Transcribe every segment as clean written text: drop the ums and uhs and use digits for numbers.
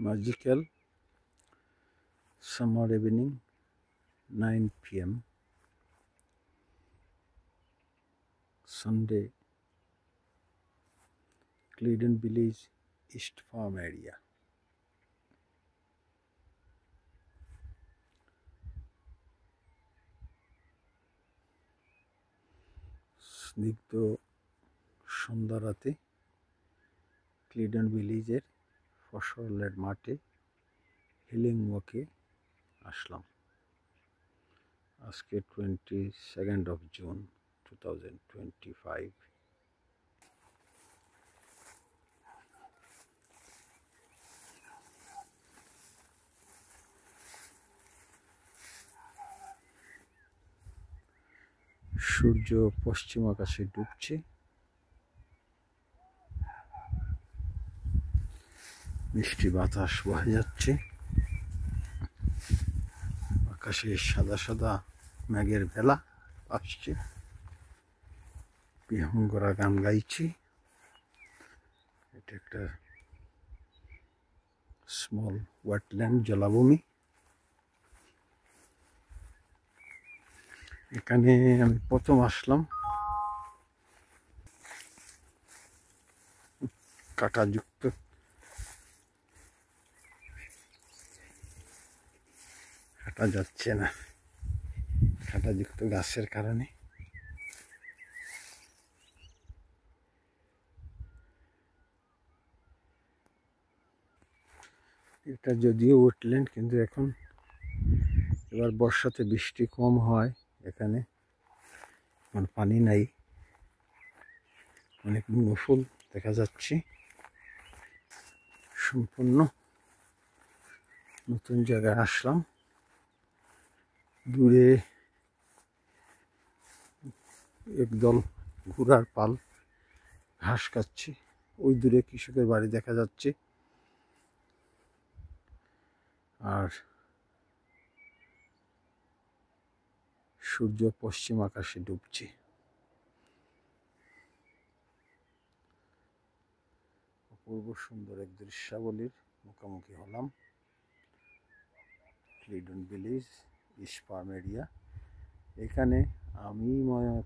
Magical summer evening, 9 p.m. Sunday, Cleydon Village, East Farm area. স্নিগ্ধ সন্ধ্যা রাতে ক্লিডন ভিলেজের ফসলের মাঠে হিলিং ওয়াকে আসলাম। আজকে 22nd of June 2025। সূর্য পশ্চিম আকাশে ডুবছে। মিষ্টি বাতাস বয়ে যাচ্ছে। আকাশে সাদা সাদা মেঘের ভেলা আসছে। বিহঙ্গরা গান গাইছে। এটা একটা স্মল ওয়েটল্যান্ড, জলাভূমি। এখানে আমি প্রথম আসলাম। কাঁটাযুক্ত হাঁটা যাচ্ছে না, কাঁটাযুক্ত গাছের কারণে। এটা যদিও ওয়েটল্যান্ড, কিন্তু এখন এবার বর্ষাতে বৃষ্টি কম হয়। এখানে এখন পানি নাই, অনেক ফুল দেখা যাচ্ছে। সম্পূর্ণ নতুন জায়গায় আসলাম। দূরে একদল ঘোড়ার পাল ঘাস খাচ্ছে। ওই দূরে কৃষকের বাড়ি দেখা যাচ্ছে। আর সূর্য পশ্চিম আকাশে ডুবছে। অপূর্ব সুন্দর এক দৃশ্যাবলীর মুখোমুখি হলাম। ক্লিডন ভিলেজ, ইস্ট ফার্ম এরিয়া। এখানে আমি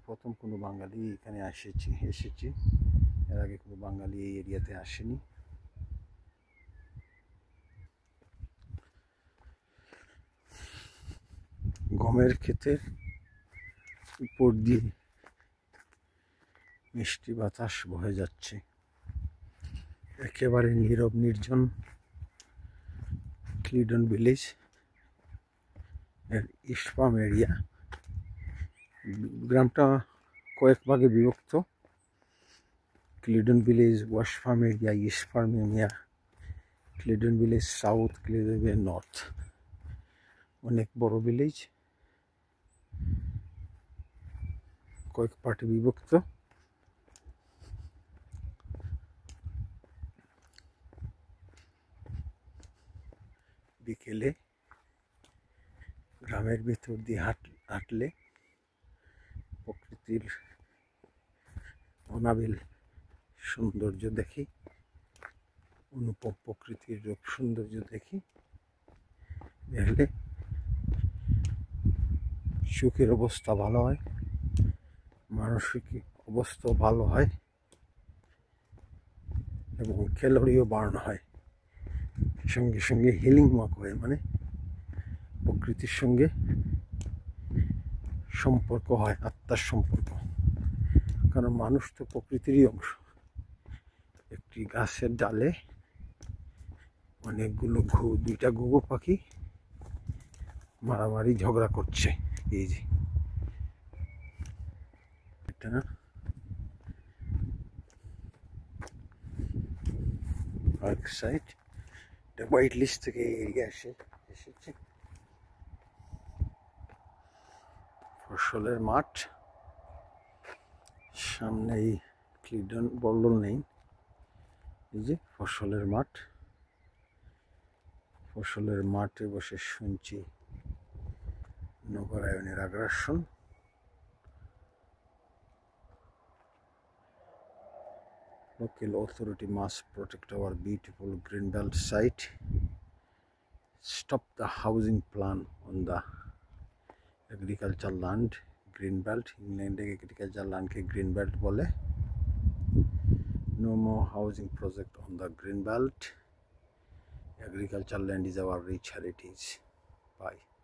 প্রথম কোনো বাঙালি এখানে এসেছি। এর আগে কোনো বাঙালি এই এরিয়াতে আসেনি। গমের ক্ষেতের উপর দিয়ে মিষ্টি বাতাস বয়ে যাচ্ছে। একেবারে নীরব নির্জন ক্লিডন ভিলেজ এর ইস্ট ফার্ম এরিয়া। গ্রামটা কয়েক ভাগে বিভক্ত। Cleadon village, west farm area, east farm area, Cleadon village south, Cleadon village north. অনেক বড় ভিলেজ, কয়েক পার্টে বিভক্ত। বিকেলে গ্রামের ভেতর দিয়ে হাঁটলে প্রকৃতির অনাবিল সৌন্দর্য দেখি, অনুপম প্রকৃতির রূপ সৌন্দর্য দেখি। দেখলে সুখের অবস্থা ভালো হয়, মানসিক অবস্থা ভালো হয় এবং ক্যালোরিও বার্ন হয়। সঙ্গে সঙ্গে হিলিং ওয়াক হয়, মানে প্রকৃতির সঙ্গে সম্পর্ক হয়, আত্মার সম্পর্ক। কারণ মানুষ তো প্রকৃতিরই অংশ। একটি গাছের ডালে অনেকগুলো দুইটা ঘুঘু পাখি মারামারি ঝগড়া করছে। এই যে এটা পার্ক সাইট, এটা হোয়াইট লিস্ট থেকে এরিয়া এসেছে। ফসলের মাঠ, সামনেই ক্লিডন বল্লল নেই। এই যে ফসলের মাঠ, ফসলের মাঠে বসে শুনছি নগরায়নের আগ্রাসন। Local authority must protect our beautiful greenbelt site. stop the housing plan on the agricultural land, green belt. England agricultural land ke green belt bole. No more housing project on the green belt. Agricultural land is our rich heritage. Bye.